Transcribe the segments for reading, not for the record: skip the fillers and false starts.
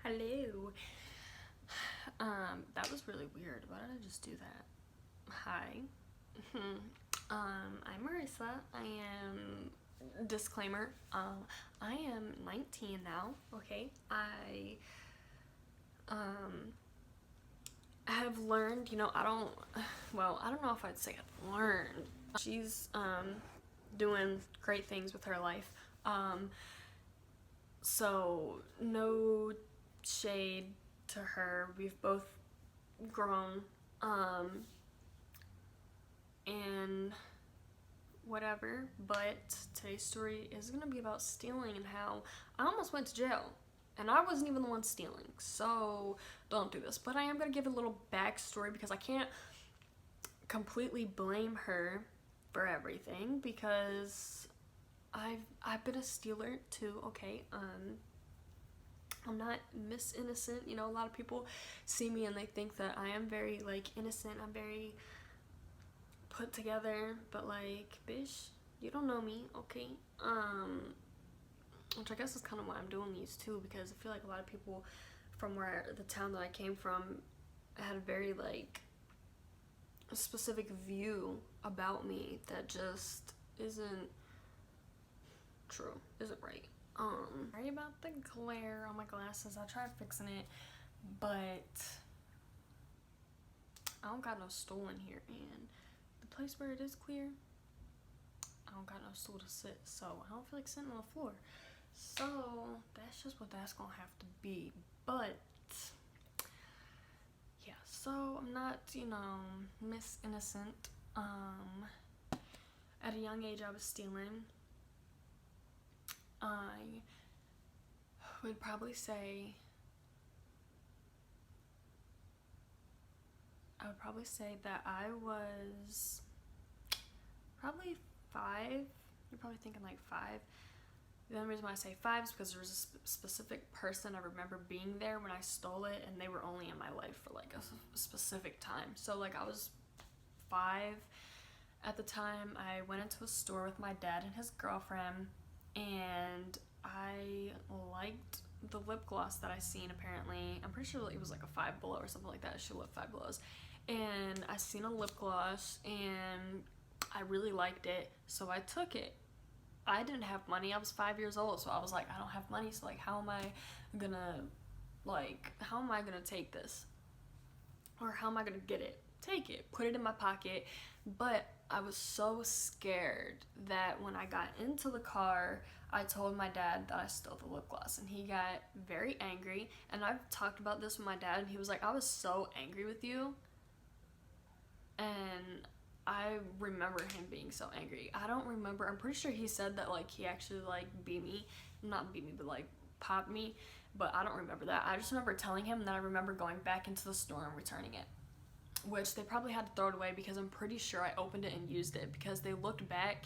Hello. That was really weird. Why did I just do that? Hi. I'm Marissa. I am disclaimer. I am 19 now. Okay. Um have learned. I don't know if I'd say I've learned. She's doing great things with her life. So no shade to her. We've both grown, and whatever. But today's story is gonna be about stealing and how I almost went to jail. And I wasn't even the one stealing, so don't do this. But I am gonna give a little backstory because I can't completely blame her for everything because I've been a stealer too. Okay, I'm not Miss Innocent. A lot of people see me and they think that I am very like innocent. I'm very put together, but like, bitch, you don't know me, okay? Which I guess is kind of why I'm doing these too, because I feel like a lot of people from the town that I came from had a very like a specific view about me that just isn't true, isn't right. Sorry about the glare on my glasses. I tried fixing it, but I don't got no stool in here, and the place where it is clear, I don't got no stool to sit, so I don't feel like sitting on the floor. So that's just what that's gonna have to be. But yeah, so I'm not, Miss Innocent. At a young age, I was stealing. I would probably say that I was probably 5. You're probably thinking like 5. The only reason why I say 5 is because there was a specific person I remember being there when I stole it, and they were only in my life for like a specific time. So like I was 5 at the time. I went into a store with my dad and his girlfriend, and I liked the lip gloss that I seen. Apparently, I'm pretty sure it was like a Five Below or something like that. She loved Five Belows, and I seen a lip gloss and I really liked it, so I took it. I didn't have money. I was 5 years old, so I was like, I don't have money, so like how am I gonna take this? Or how am I gonna get it? Take it, put it in my pocket. But I was so scared that when I got into the car, I told my dad that I stole the lip gloss, and he got very angry. And I've talked about this with my dad, and he was like, I was so angry with you. And I remember him being so angry. I don't remember. I'm pretty sure he said that like he actually like beat me, not beat me, but like popped me. But I don't remember that. I just remember telling him, and then I remember going back into the store and returning it, which they probably had to throw it away because I'm pretty sure I opened it and used it because they looked back.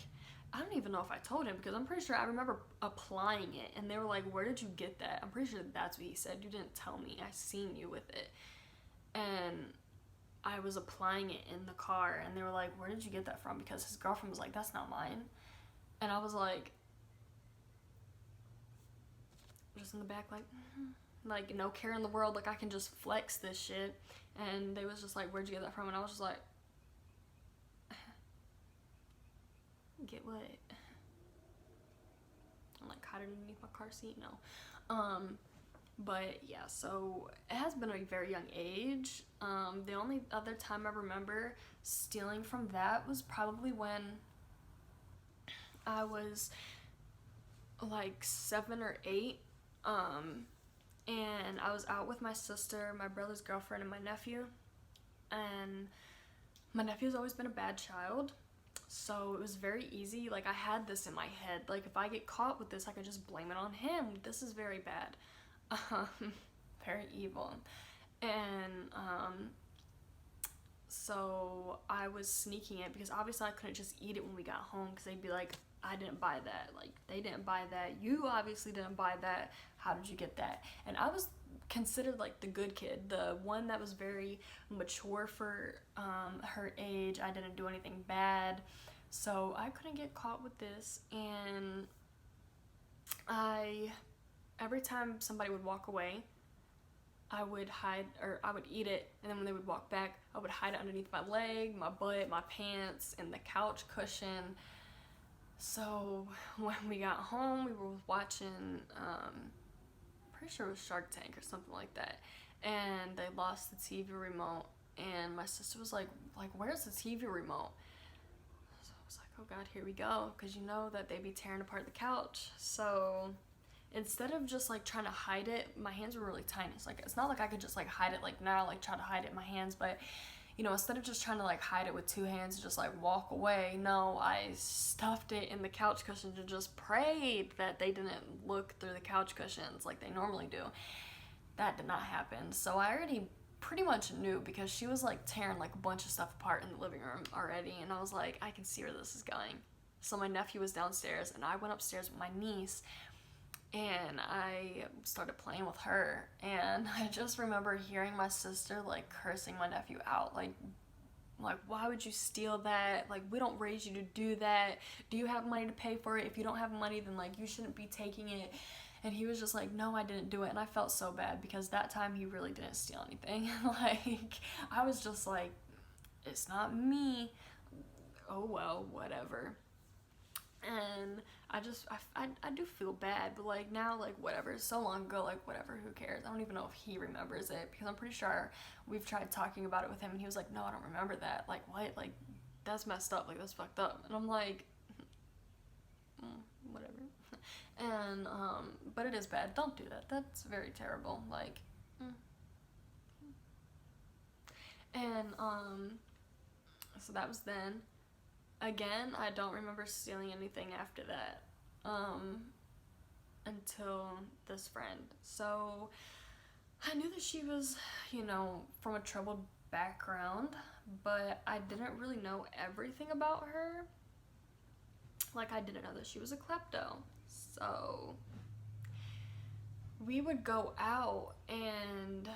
I don't even know if I told him because I'm pretty sure I remember applying it, and they were like, where did you get that? I'm pretty sure that's what he said. You didn't tell me. I seen you with it. And I was applying it in the car, and they were like, where did you get that from? Because his girlfriend was like, that's not mine. And I was like, just in the back, like no care in the world, like I can just flex this shit. And they was just like, where'd you get that from? And I was just like, get what? I'm like, hide it underneath my car seat? No. But yeah, so it has been a very young age. The only other time I remember stealing from that was probably when I was like 7 or 8. And I was out with my sister, my brother's girlfriend, and my nephew. And my nephew's always been a bad child, so it was very easy. Like I had this in my head, like if I get caught with this, I can just blame it on him. This is very bad. Very evil. And so I was sneaking it because obviously I couldn't just eat it when we got home because they'd be like, I didn't buy that, like they didn't buy that, you obviously didn't buy that, how did you get that? And I was considered like the good kid, the one that was very mature for her age. I didn't do anything bad, so I couldn't get caught with this. And every time somebody would walk away, I would hide, or I would eat it, and then when they would walk back, I would hide it underneath my leg, my butt, my pants, and the couch cushion. So when we got home, we were watching, pretty sure it was Shark Tank or something like that, and they lost the TV remote, and my sister was like, where's the TV remote? So I was like, oh God, here we go, because you know that they be tearing apart the couch. So instead of just like trying to hide it, my hands were really tiny. It's not like I could just like hide it like now, like try to hide it in my hands, but you know, instead of just trying to like hide it with two hands and just like walk away, no, I stuffed it in the couch cushions and just prayed that they didn't look through the couch cushions like they normally do. That did not happen. So I already pretty much knew, because she was like tearing like a bunch of stuff apart in the living room already, and I was like, I can see where this is going. So my nephew was downstairs and I went upstairs with my niece, and I started playing with her, and I just remember hearing my sister like cursing my nephew out, like why would you steal that? Like, we don't raise you to do that. Do you have money to pay for it? If you don't have money, then like you shouldn't be taking it. And he was just like, no, I didn't do it. And I felt so bad, because that time he really didn't steal anything. Like, I was just like, it's not me. Oh well, whatever. And I do feel bad, but like now, like whatever, it's so long ago, like whatever, who cares? I don't even know if he remembers it, because I'm pretty sure we've tried talking about it with him and he was like, no, I don't remember that. Like, what? Like, that's messed up, like that's fucked up. And I'm like, whatever. And but it is bad, don't do that, that's very terrible. Like, and so that was then. Again, I don't remember stealing anything after that, until this friend. So I knew that she was, you know, from a troubled background, but I didn't really know everything about her. Like, I didn't know that she was a klepto. So we would go out and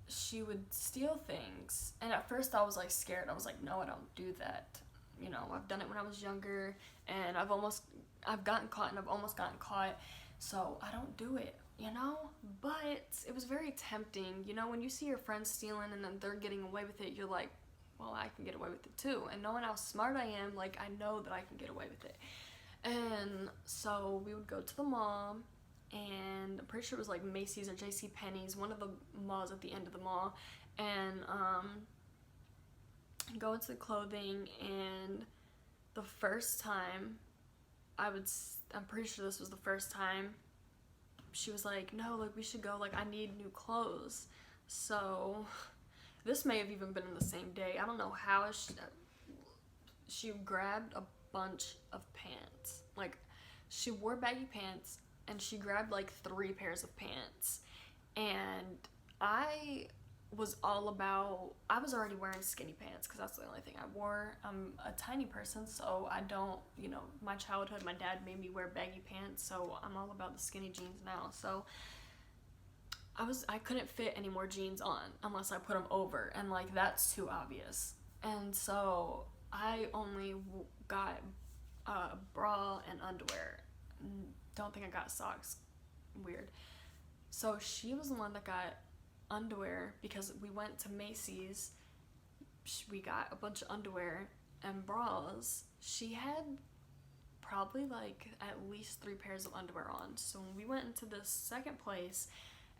she would steal things. And at first I was like scared. I was like, no, I don't do that. You know, I've done it when I was younger, and I've gotten caught, and I've almost gotten caught, so I don't do it, you know? But it was very tempting, you know, when you see your friends stealing and then they're getting away with it, you're like, well, I can get away with it too. And knowing how smart I am, like, I know that I can get away with it. And so we would go to the mall, and I'm pretty sure it was like Macy's or JCPenney's, one of the malls at the end of the mall, and go into the clothing. And the first time I'm pretty sure this was the first time, she was like, no, like we should go, like I need new clothes. So this may have even been in the same day, I don't know how. She grabbed a bunch of pants, like she wore baggy pants, and she grabbed like 3 pairs of pants, and I was already wearing skinny pants, because that's the only thing I wore. I'm a tiny person, so I don't, you know, my childhood, my dad made me wear baggy pants, so I'm all about the skinny jeans now. So I couldn't fit any more jeans on unless I put them over, and like that's too obvious. And so I only got a bra and underwear. Don't think I got socks. Weird. So she was the one that got underwear, because we went to Macy's. We got a bunch of underwear and bras. She had probably like at least 3 pairs of underwear on. So when we went into this second place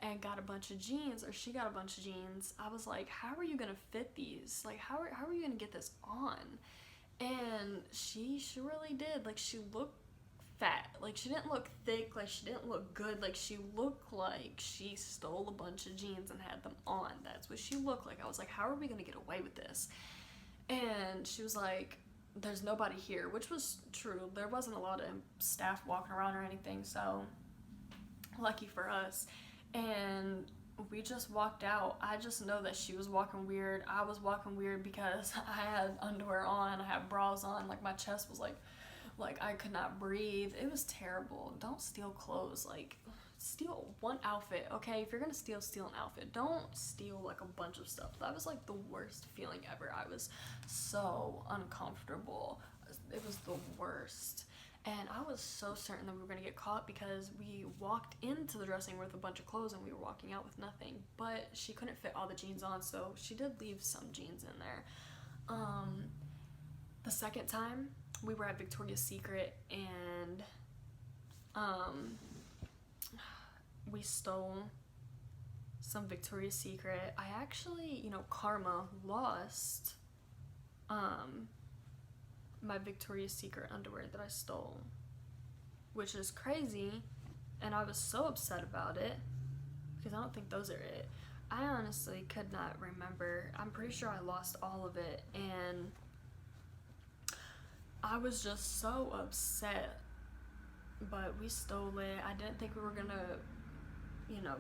and got a bunch of jeans, or she got a bunch of jeans, I was like, how are you gonna fit these? Like, how are you gonna get this on? And she really did. Like, she looked fat. Like, she didn't look thick, like she didn't look good, like she looked like she stole a bunch of jeans and had them on. That's what she looked like. I was like, how are we gonna get away with this? And she was like, there's nobody here, which was true. There wasn't a lot of staff walking around or anything, so lucky for us. And we just walked out. I just know that she was walking weird. I was walking weird because I had underwear on, I had bras on, like my chest was like I could not breathe. It was terrible. Don't steal clothes. Like, steal one outfit, okay? If you're gonna steal an outfit. Don't steal like a bunch of stuff. That was like the worst feeling ever. I was so uncomfortable. It was the worst. And I was so certain that we were going to get caught because we walked into the dressing room with a bunch of clothes and we were walking out with nothing. But she couldn't fit all the jeans on, so she did leave some jeans in there. The second time, we were at Victoria's Secret and we stole some Victoria's Secret. I actually, karma, lost my Victoria's Secret underwear that I stole, which is crazy, and I was so upset about it because I don't think those are it. I honestly could not remember. I'm pretty sure I lost all of it, and I was just so upset, but we stole it. I didn't think we were gonna,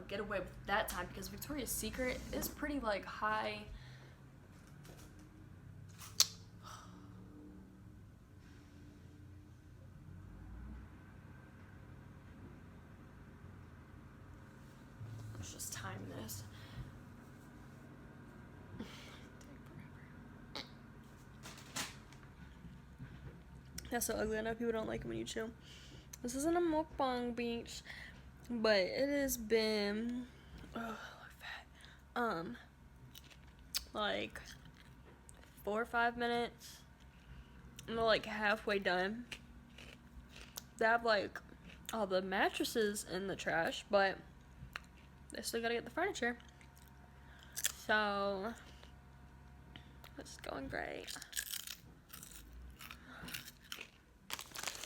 get away with that time because Victoria's Secret is pretty like high. Let's just time this. That's so ugly. I know people don't like it when you chew. This isn't a mukbang beach, but it has been like 4 or 5 minutes. I'm like halfway done. They have like all the mattresses in the trash, but they still gotta get the furniture. So it's going great.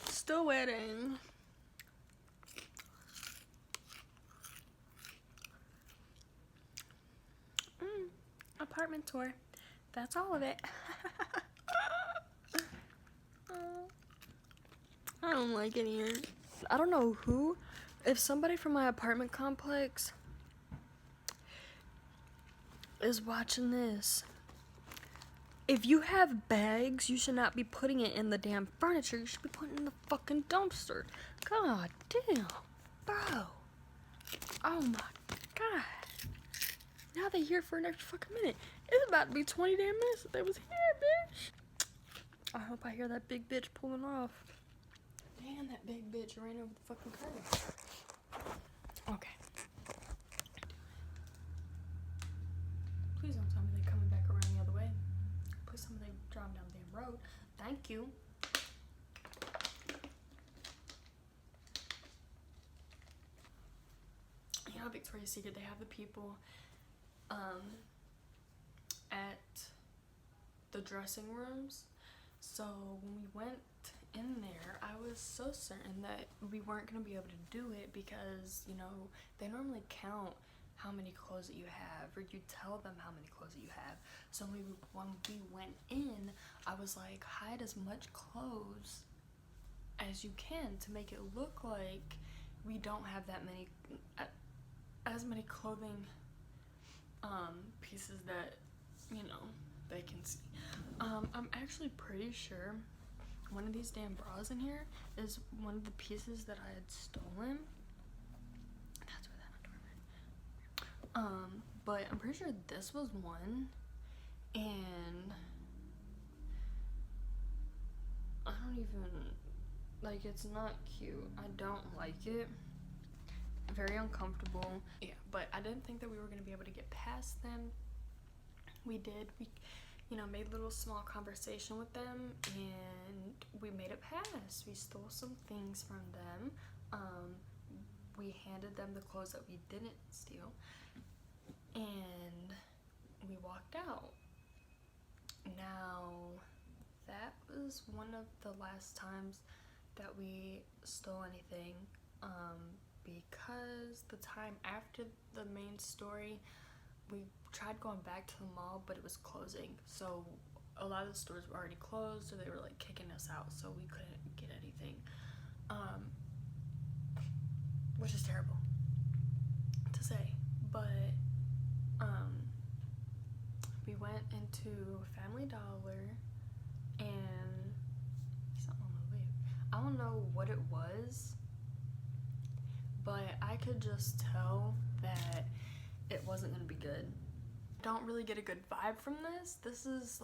Still waiting. Apartment tour. That's all of it. I don't like it here. I don't know who. If somebody from my apartment complex is watching this, if you have bags, you should not be putting it in the damn furniture. You should be putting it in the fucking dumpster. God damn, bro. Oh my god. Now they here for an extra fucking minute. It's about to be 20 damn minutes that they was here, bitch. I hope I hear that big bitch pulling off. Damn, that big bitch ran over the fucking curb. Okay. Please don't tell me they're coming back around the other way. Please tell me they driving down the damn road. Thank you. Victoria's Secret, they have the people at the dressing rooms. So when we went in there, I was so certain that we weren't going to be able to do it because, they normally count how many clothes that you have, or you tell them how many clothes that you have. So when we went in, I was like, hide as much clothes as you can to make it look like we don't have that many, as many clothing pieces that, they can see. I'm actually pretty sure one of these damn bras in here is one of the pieces that I had stolen. That's where that underwear went. But I'm pretty sure this was one, and I don't even, it's not cute. I don't like it. Very uncomfortable. Yeah, but I didn't think that we were going to be able to get past them. We did. We, made a little small conversation with them, and we made it past. We stole some things from them. We handed them the clothes that we didn't steal, and we walked out. Now, that was one of the last times that we stole anything, because the time after the main story, we tried going back to the mall, but it was closing. So a lot of the stores were already closed, or they were kicking us out, so we couldn't get anything, which is terrible to say. But we went into Family Dollar, and something on the lip. I don't know what it was, but I could just tell that it wasn't gonna be good. Don't really get a good vibe from this. This is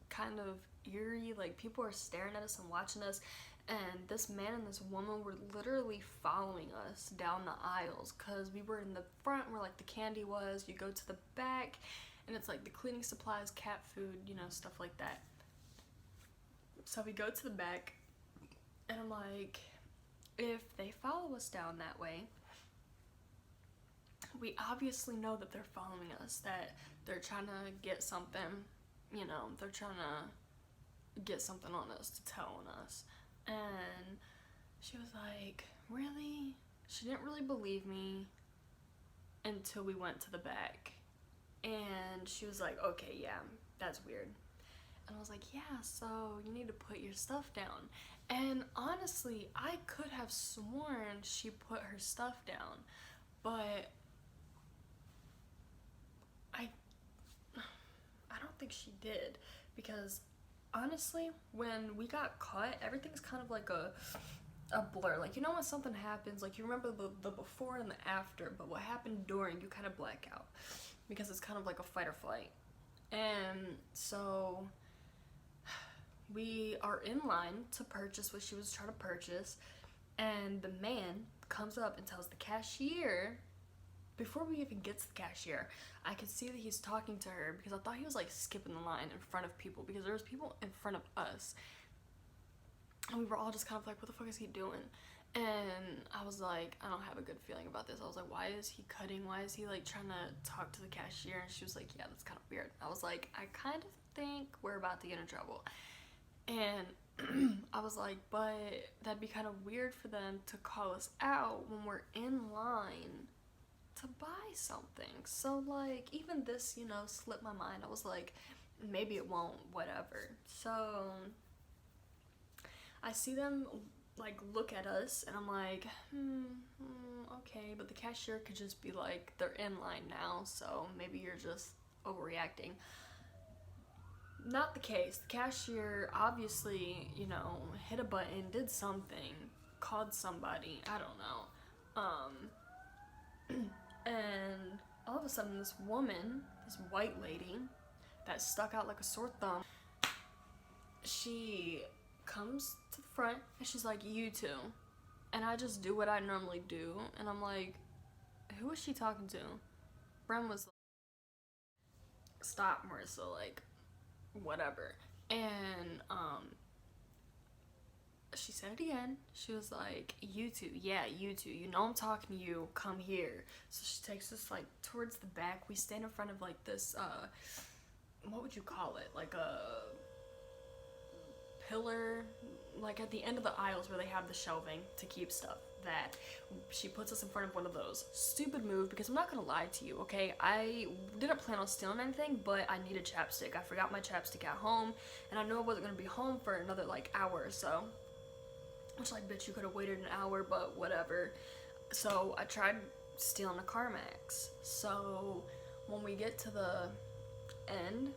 kind of eerie. People are staring at us and watching us, And this man and this woman were literally following us down the aisles, because we were in the front where like the candy was. You go to the back and it's like the cleaning supplies, cat food, you know, stuff like that. So we go to the back and I'm like, if they follow us down that way, we obviously know that they're following us, that they're trying to get something, you know, they're trying to get something on us to tell on us. And she was like, really? She didn't really believe me until we went to the back. And she was like, okay, yeah, that's weird. And I was like, yeah, so you need to put your stuff down. And honestly, I could have sworn she put her stuff down, but I don't think she did, because honestly, when we got caught, everything's kind of like a blur. Like, you know when something happens, like you remember the before and the after, but what happened during, you kind of black out, because it's kind of like a fight or flight. And so we are in line to purchase what she was trying to purchase, and the man comes up and tells the cashier, before we even get to the cashier, I could see that he's talking to her, because I thought he was like skipping the line in front of people, because there was people in front of us. And we were all just kind of like, what the fuck is he doing? And I was like, I don't have a good feeling about this. I was like, why is he cutting? Why is he like trying to talk to the cashier? And she was like, yeah, that's kind of weird. I was like, I kind of think we're about to get in trouble. And I was like, but that'd be kind of weird for them to call us out when we're in line to buy something. So like, even this, you know, slipped my mind. I was like, maybe it won't, whatever. So I see them like look at us, and I'm like, okay, but the cashier could just be like, they're in line now, so maybe you're just overreacting. Not the case. The cashier obviously, you know, hit a button, did something, called somebody, I don't know. And all of a sudden, this woman, this white lady that stuck out like a sore thumb, she comes to the front and she's like, you two. And I just do what I normally do, and I'm like, who is she talking to? Bren was like, stop, Marissa, like, whatever. And she said it again. She was like, you two, yeah, you two, you know I'm talking to you, come here. So she takes us like towards the back. We stand in front of like this what would you call it, like a pillar, like at the end of the aisles where they have the shelving to keep stuff. That she puts us in front of one of those. Stupid move, because I'm not gonna lie to you, okay? I didn't plan on stealing anything, but I needed chapstick. I forgot my chapstick at home, and I knew I wasn't gonna be home for another like hour or so. Which, like, bitch, you could have waited an hour, but whatever. So I tried stealing a CarMax. So when we get to the end,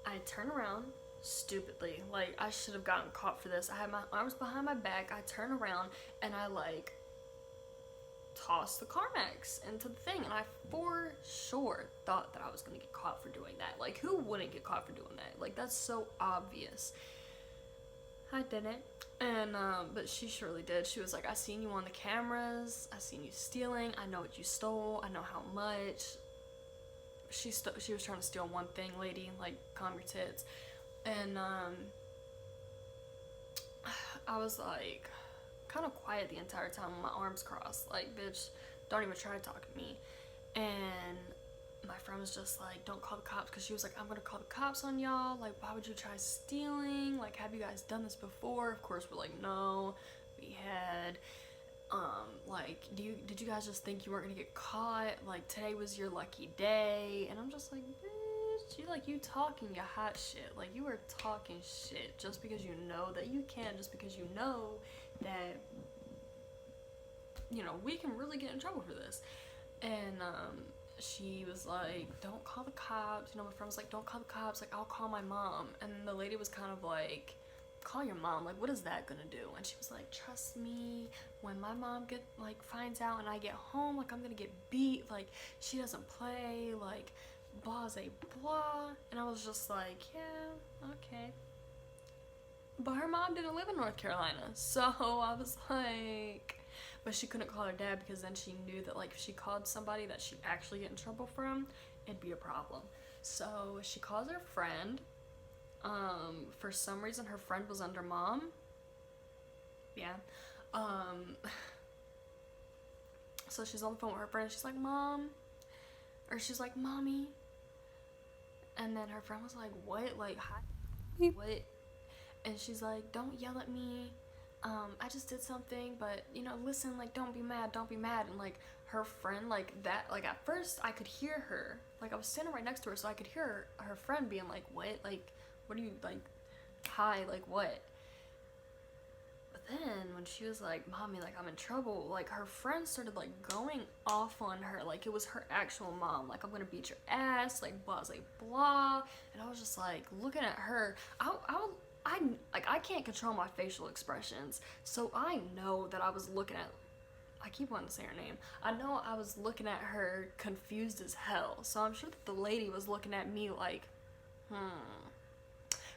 I turn around stupidly. Like, I should have gotten caught for this. I had my arms behind my back. I turn around and I like toss the CarMax into the thing, and I for sure thought that I was gonna get caught for doing that. Like, who wouldn't get caught for doing that? Like, that's so obvious. I didn't. And but she surely did. She was like, I seen you on the cameras, I seen you stealing, I know what you stole, I know how much. She was trying to steal one thing, lady, like, calm your tits. And I was like kind of quiet the entire time with my arms crossed, like, bitch, don't even try to talk to me. And my friend was just like, don't call the cops, because she was like, I'm gonna call the cops on y'all. Like, why would you try stealing? Like, have you guys done this before? Of course, we're like, no, we had. Like, did you guys just think you weren't gonna get caught? Like, today was your lucky day. And I'm just like, bitch, you talking your hot shit. Like, you are talking shit just because you know that you can, just because you know that, you know, we can really get in trouble for this. And she was like, don't call the cops. You know, my friend was like, don't call the cops, like, I'll call my mom. And the lady was kind of like, call your mom, like, what is that gonna do? And she was like, trust me, when my mom finds out and I get home, like, I'm gonna get beat, like, she doesn't play, like, blah blah blah. And I was just like, yeah, okay. But her mom didn't live in North Carolina, so I was like, but she couldn't call her dad because then she knew that like if she called somebody that she'd actually get in trouble from, it'd be a problem. So she calls her friend. For some reason her friend was under mom. Yeah. So she's on the phone with her friend. She's like, Mom, or she's like, Mommy. And then her friend was like, what? Like, hi, what? And she's like, don't yell at me. I just did something, but, you know, listen, like, don't be mad. And, like, her friend, like, that, like, at first, I could hear her. Like, I was standing right next to her, so I could hear her friend being like, what? Like, what are you, like, hi, like, what? But then, when she was like, Mommy, like, I'm in trouble, like, her friend started, like, going off on her, like, it was her actual mom, like, I'm gonna beat your ass, like, blah, blah, blah. And I was just, like, looking at her. I can't control my facial expressions, so I know that I was looking at, I keep wanting to say her name, I know I was looking at her confused as hell, so I'm sure that the lady was looking at me like,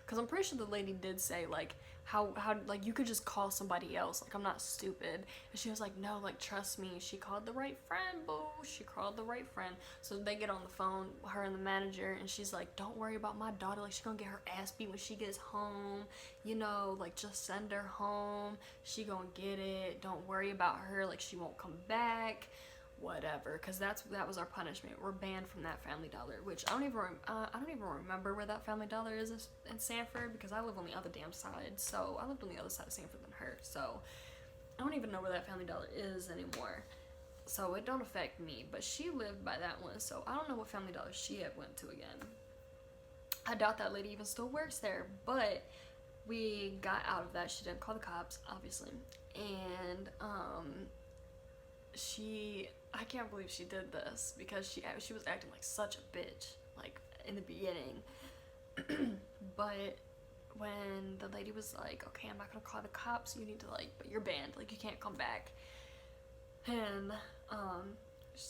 because I'm pretty sure the lady did say, like, how, like, you could just call somebody else, like, I'm not stupid. And she was like, no, like, trust me, she called the right friend, boo, she called the right friend. So they get on the phone, her and the manager, and she's like, don't worry about my daughter, like, she's gonna get her ass beat when she gets home, you know, like, just send her home, she gonna get it, don't worry about her, like, she won't come back, whatever, because that was our punishment. We're banned from that Family Dollar, which I don't even remember where that Family Dollar is in Sanford, because I live on the other damn side. So I lived on the other side of Sanford than her, so I don't even know where that Family Dollar is anymore, so it don't affect me. But she lived by that one, so I don't know what Family Dollar she had went to again. I doubt that lady even still works there. But we got out of that. She didn't call the cops, obviously, and I can't believe she did this, because she was acting like such a bitch, like, in the beginning. But when the lady was like, okay, I'm not gonna call the cops, you need to, like, but you're banned, like, you can't come back. And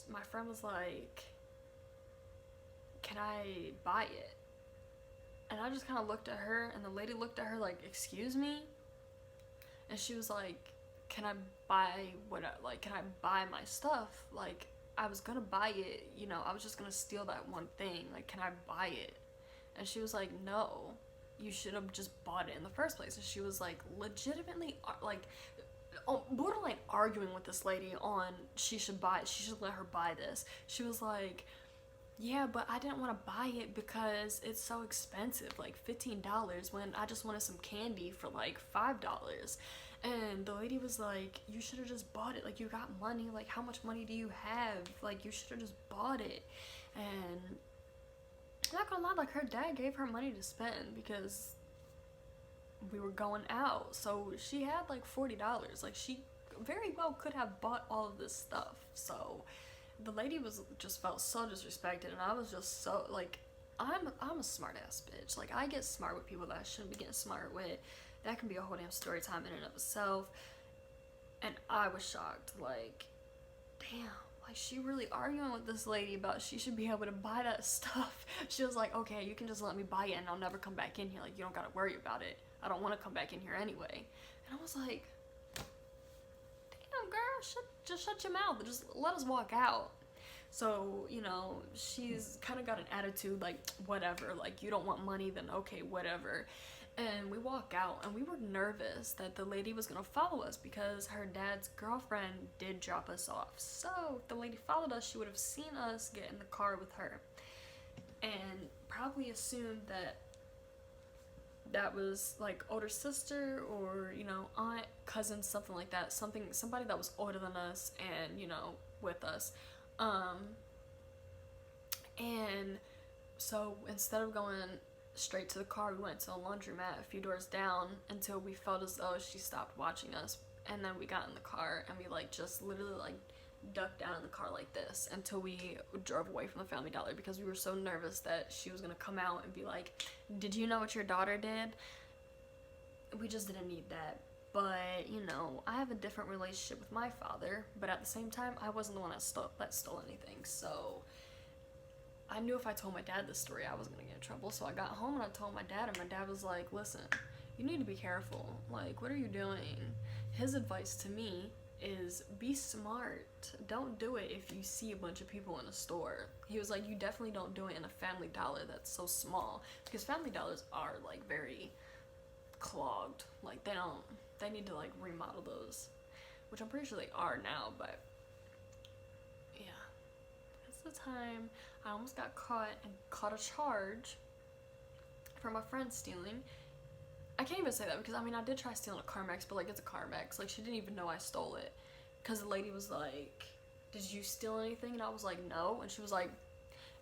my friend was like, can I buy it? And I just kind of looked at her, and the lady looked at her like, excuse me? And she was like, can I buy can I buy my stuff? Like, I was gonna buy it, you know, I was just gonna steal that one thing, like, can I buy it? And she was like, no, you should have just bought it in the first place. And she was like, legitimately, like, borderline arguing with this lady on she should let her buy this. She was like, yeah, but I didn't want to buy it because it's so expensive, like $15, when I just wanted some candy for like $5. And the lady was like, you should have just bought it, like, you got money, like, how much money do you have, like, you should have just bought it. And I'm not gonna lie, like, her dad gave her money to spend because we were going out, so she had like $40, like, she very well could have bought all of this stuff. So the lady just felt so disrespected, and I was just so, like, I'm a smart ass bitch, like, I get smart with people that I shouldn't be getting smart with. That can be a whole damn story time in and of itself. And I was shocked, like, damn, like, she really arguing with this lady about she should be able to buy that stuff. She was like, okay, you can just let me buy it and I'll never come back in here, like, you don't gotta worry about it, I don't want to come back in here anyway. And I was like, damn, girl, just shut your mouth, just let us walk out. So, you know, she's kind of got an attitude like, whatever, like, you don't want money, then okay, whatever. And we walk out, and we were nervous that the lady was gonna follow us because her dad's girlfriend did drop us off. So if the lady followed us, she would have seen us get in the car with her and probably assumed that was like older sister, or, you know, aunt, cousin, something like that, somebody that was older than us and, you know, with us. And so instead of going straight to the car, we went to a laundromat a few doors down until we felt as though she stopped watching us. And then we got in the car and we, like, just literally, like, ducked down in the car like this until we drove away from the Family Dollar, because we were so nervous that she was gonna come out and be like, did you know what your daughter did? We just didn't need that. But, you know, I have a different relationship with my father, but at the same time, I wasn't the one that stole anything. So I knew if I told my dad this story, I was gonna get in trouble. So I got home and I told my dad, and my dad was like, listen, you need to be careful. Like, what are you doing? His advice to me is be smart. Don't do it if you see a bunch of people in a store. He was like, you definitely don't do it in a Family Dollar that's so small, because Family Dollars are like very clogged. Like, they need to like remodel those, which I'm pretty sure they are now. But yeah, that's the time I almost got caught and caught a charge for my friend stealing. I can't even say that, because I mean, I did try stealing a Carmex, but like, it's a Carmex. Like, she didn't even know I stole it, because the lady was like, did you steal anything? And I was like, no. And she was like,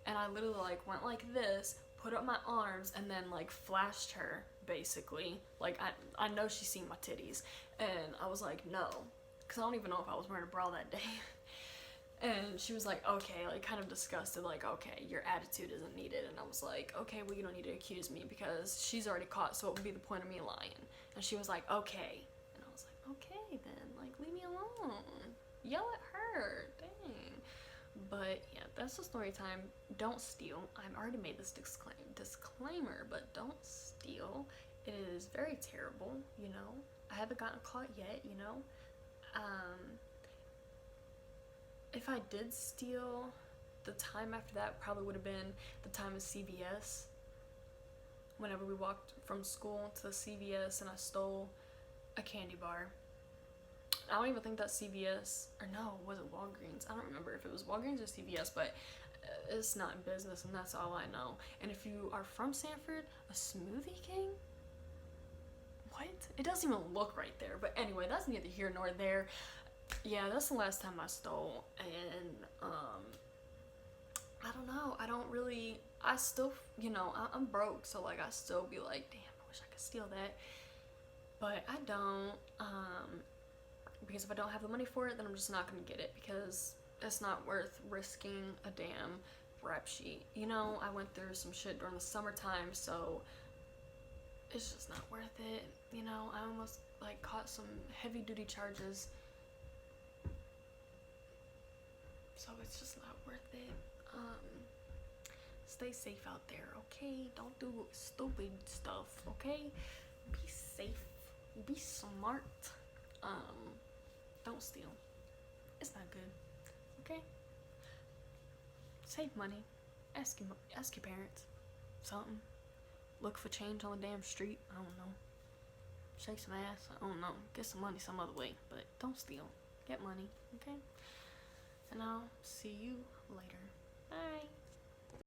and I literally like went like this, put up my arms, and then like flashed her, basically. Like, I know she's seen my titties, and I was like, no, because I don't even know if I was wearing a bra that day. And she was like, okay, like kind of disgusted, like, okay, your attitude isn't needed. And I was like, okay, well, you don't need to accuse me, because she's already caught, so what would be the point of me lying? And she was like, okay. And I was like, okay then, like, leave me alone. Yell at her, dang. But yeah, that's the story time. Don't steal. I've already made this disclaimer, but don't steal. It is very terrible, you know. I haven't gotten caught yet, you know. If I did steal, the time after that probably would have been the time of CVS. Whenever we walked from school to the CVS and I stole a candy bar. I don't even think that's CVS, or no, was it Walgreens? I don't remember if it was Walgreens or CVS, but it's not in business, and that's all I know. And if you are from Sanford, a Smoothie King? What? It doesn't even look right there. But anyway, that's neither here nor there. Yeah, that's the last time I stole, and I don't know, I still, you know, I'm broke, so like I still be like, damn, I wish I could steal that, but I don't, because if I don't have the money for it, then I'm just not gonna get it, because it's not worth risking a damn rep sheet, you know. I went through some shit during the summertime, so it's just not worth it, you know. I almost like caught some heavy duty charges, so it's just not worth it. Stay safe out there, okay? Don't do stupid stuff, okay? Be safe, be smart. Don't steal. It's not good, okay? Save money. Ask your parents something. Look for change on the damn street. I don't know. Shake some ass. I don't know. Get some money some other way, but don't steal. Get money, okay? And I'll see you later. Bye.